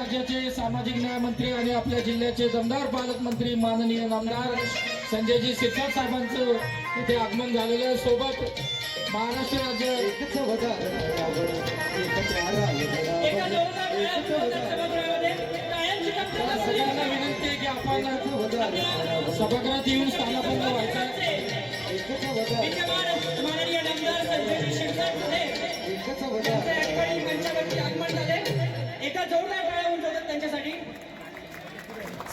राज्याचे सामाजिक न्याय मंत्री आणि आपल्या जिल्ह्याचे दमदार पालकमंत्री माननीय नामदार संजयजी शिरसाट साहेबांचं इथे आगमन झालेलं आहे। सोबत महाराष्ट्र राज्य सगळ्यांना विनंती आहे की आपण सभागृहात येऊन स्थानापन्न व्हायचं आहे। माननीय नामदार संजयजी शिरसाट मंचावरती आगमन झाले। एका जोरदार टाळ्या होतात त्यांच्यासाठी।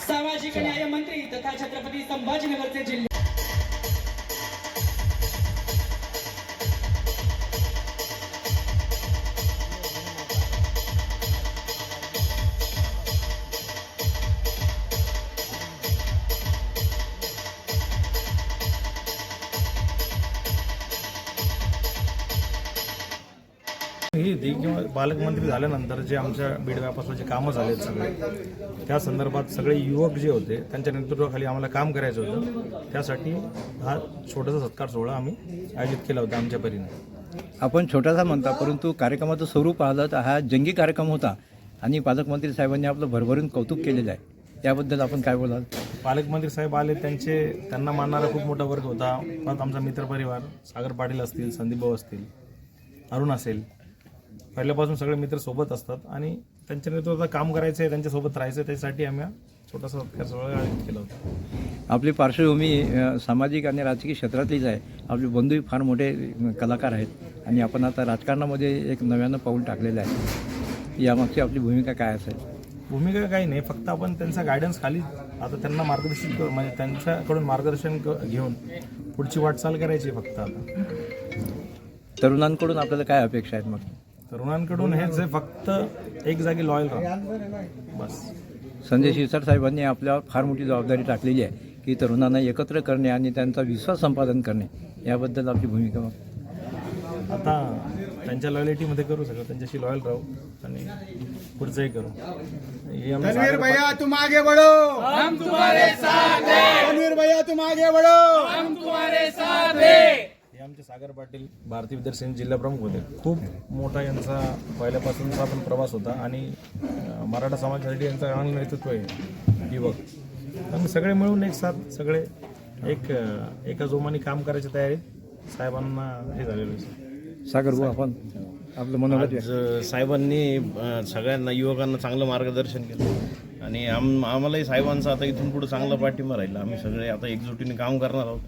सामाजिक न्याय मंत्री तथा छत्रपती संभाजीनगरचे जिल्हे किंवा पालकमंत्री झाल्यानंतर जे आमच्या बीड व्यापाराचे कामं झालेत सगळे, त्या संदर्भात सगळे युवक जे होते त्यांच्या नेतृत्वाखाली आम्हाला काम करायचं होतं। त्यासाठी हा छोटासा सत्कार सोहळा आम्ही आयोजित केला होता आमच्या परीने। आपण छोटासा म्हणता, परंतु कार्यक्रमाचं स्वरूप पाहिलं तर हा जंगी कार्यक्रम होता आणि पालकमंत्री साहेबांनी आपलं भरभरून कौतुक केलेलं आहे। त्याबद्दल आपण काय बोलाल? पालकमंत्री साहेब आले, त्यांना मानणारा खूप मोठा वर्ग होता। पण आमचा मित्रपरिवार सागर पाटील असतील, संदीप भाऊ असतील, अरुण असेल, पहिल्यापासून सगळे मित्र सोबत असतात आणि त्यांच्या नेतृत्वात काम करायचं आहे, त्यांच्यासोबत राहायचं आहे। त्यासाठी आम्ही छोटासा सत्कार सोहळा आयोजित केला होता। आपली पार्श्वभूमी सामाजिक आणि राजकीय क्षेत्रातलीच आहे। आपले बंधूही फार मोठे कलाकार आहेत आणि आपण आता राजकारणामध्ये एक नव्यानं पाऊल टाकलेलं आहे। यामागची आपली भूमिका काय असेल? भूमिका काही नाही, फक्त आपण त्यांचा गायडन्स खाली आता त्यांना मार्गदर्शन म्हणजे त्यांच्याकडून मार्गदर्शन घेऊन पुढची वाटचाल करायची फक्त। आता तरुणांकडून आपल्याला काय अपेक्षा आहेत? मग तरुणांकडून हेच आहे, फक्त एक जागी लॉयल राहा बस। संजय शिरसाट साहेबांनी आपल्यावर फार मोठी जबाबदारी टाकलेली आहे की तरुणांना एकत्र करणे आणि त्यांचा विश्वास संपादन करणे। याबद्दल आपली भूमिका? मग आता त्यांच्या लॉयलिटीमध्ये करू, सगळं त्यांच्याशी लॉयल राहू आणि पुढचंही करू। तनवीर भैया तुम आगे बढ़ो, हम तुम्हारे साथ हैं। तनवीर भैया तुम आगे बढ़ो, हम तुम्हारे साथ हैं। हे आमचे सागर पाटील भारतीय विद्यार्थी सेनेचे जिल्हा प्रमुख होते। खूप मोठा यांचा पहिल्यापासूनचा पण प्रवास होता आणि मराठा समाजासाठी यांचं चांगलं नेतृत्व आहे युवक। आम्ही सगळे मिळून एक साथ सगळे एका जोमाने काम करायची तयारीत साहेबांना हे झालेलं आहे। सागर भाऊ, आपण आपलं मनोगत? साहेबांनी सगळ्यांना युवकांना चांगलं मार्गदर्शन केलं आणि आम्हालाही साहेबांचा आता इथून पुढे चांगला पाठिंबा राहिला। आम्ही सगळे आता एकजुटीने काम करणार आहोत।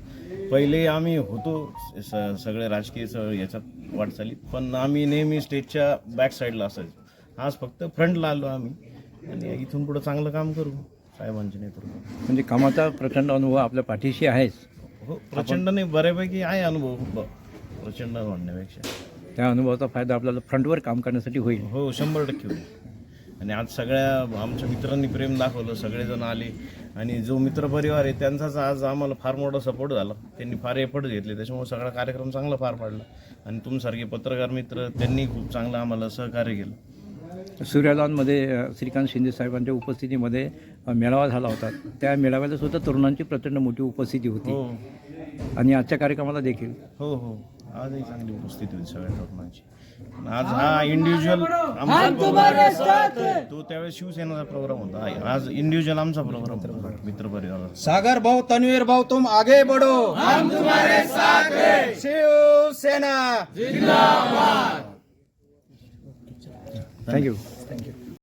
पहिले आम्ही होतो सगळे राजकीय याच्यात वाटचालीत, पण आम्ही नेहमी स्टेजच्या बॅक साईडला असायचो। आज फक्त फ्रंटला आलो आम्ही आणि इथून पुढे चांगलं काम करू साहेबांच्या नेतृत्वात। म्हणजे कामाचा प्रचंड अनुभव आपल्या पाठीशी आहेच? हो, प्रचंड नाही, बऱ्यापैकी आहे अनुभव, प्रचंड म्हणण्यापेक्षा। त्या अनुभवाचा फायदा आपल्याला फ्रंटवर काम करण्यासाठी होईल? हो, 100% होईल। आणि आज सगळ्या आमच्या मित्रांनी प्रेम दाखवलं, सगळेजण आले आणि जो मित्रपरिवार आहे त्यांचाच आज आम्हाला फार मोठा सपोर्ट झाला। त्यांनी फार एफर्ट घेतले, त्याच्यामुळे सगळा कार्यक्रम चांगला पार पाडला आणि तुमसारखे पत्रकार मित्र त्यांनी खूप चांगलं आम्हाला सहकार्य केलं। सूर्यालॉनमध्ये श्रीकांत शिंदे साहेबांच्या उपस्थितीमध्ये मेळावा झाला होता। त्या मेळाव्याला सुद्धा तरुणांची प्रचंड मोठी उपस्थिती होती। हो आणि आजच्या कार्यक्रमाला देखील हो हो आजही चांगली उपस्थिती होती सगळ्या तरुणांची। आज हा इंडिव्हिज्युअल तो त्यावेळेस शिवसेनेचा प्रोग्राम होता, आज इंडिव्हिज्युअल आमचा प्रोग्राम होता मित्रपरिवार। सागर भाऊ, तनवीर भाऊ तुम आगे बढ़ो, हम तुम्हारे साथ हैं। शिवसेना जिंदाबाद। थँक्यू।